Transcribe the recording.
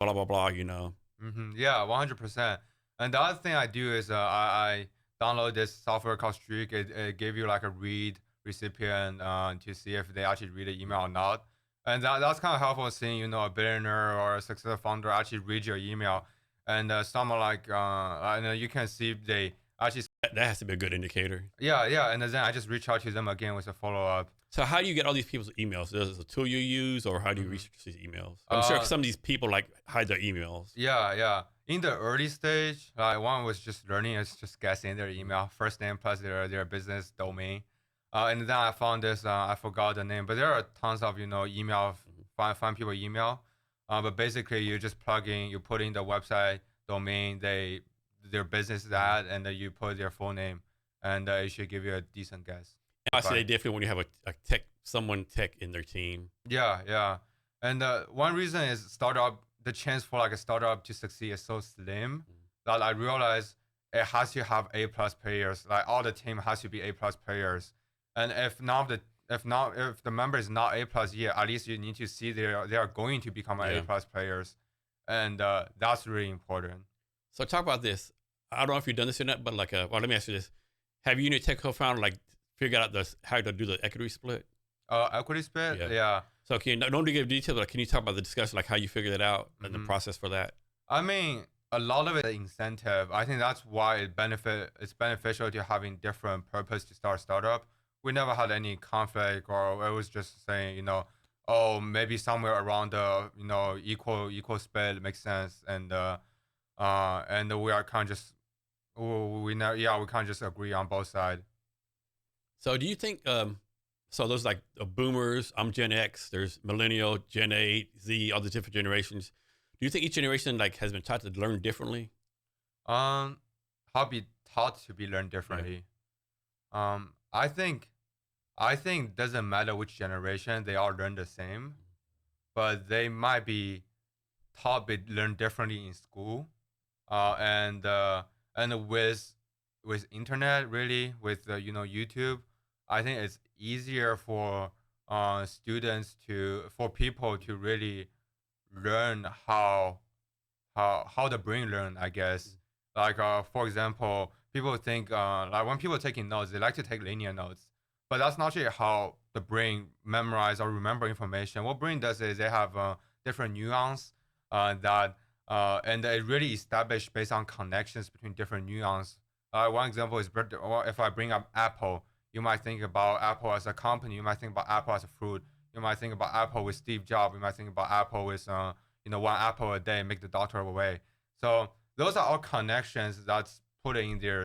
blah blah blah. You know. Yeah, 100%. And the other thing I do is I download this software called Streak. It give you like a read recipient to see if they actually read the email or not. And that's kind of helpful seeing, a billionaire or a successful founder actually read your email. And someone like, I know you can see they actually, That has to be a good indicator. yeah, yeah. And then I just reach out to them again with a follow up. So how do you get all these people's emails? Is it a tool you use, or how do you hmm research these emails? I'm sure Uh, some of these people like hide their emails. Yeah, yeah. In the early stage, like one was just learning, it's just guessing their Mhm. email, first name plus their business domain. And then I found this, I forgot the name, but there are tons of email, Mhm. find people email. But basically, you just plug in, you put in the website domain, their business is Mhm. at, and then you put their full name, and it should give you a decent guess. And I see they different when you have a someone tech in their team. Yeah, yeah. And one reason is startup, the chance for like a startup to succeed is so slim Mhm. that I realize it has to have A plus players. Like all the team has to be A plus players. And if the member is not A plus yet, at least you need to see they are going to become A Yeah. plus players. And that's really important. So talk about this. I don't know if you've done this or not, but well, let me ask you this: have you and your tech co-founder figured out how to do the equity split? Equity split, Yeah. yeah. So can you don't to give details, but can you talk about the discussion, like how you figured it out and the hmm process for that? I mean, a lot of it is incentive. I think that's why it's beneficial to having different purpose to start startup. We never had any conflict, or it was just saying, oh, maybe somewhere around the equal split makes sense, and we are kind of just we know yeah we can't just agree on both sides. So do you think so those like boomers, I'm Gen X, there's millennial, Gen A, Z, all the different generations. Do you think each generation has been taught to learn differently? Um, how be taught to be learned Yeah. differently. Um, I think I think doesn't matter which generation, they all learn the same, but they might be taught be learn differently in school. And with internet really with YouTube, I think it's easier for students to for people to really learn how the brain learn, I guess. Like for example, people think like when people are taking notes, they like to take linear notes, but that's not really how the brain memorize or remember information. What brain does is they have different nuance that and it really established based on connections between different nuance. One example is if I bring up Apple, you might think about Apple as a company, you might think about Apple as a fruit, you might think about Apple with Steve Jobs, you might think about Apple with one apple a day make the doctor away. So those are all connections that's put in there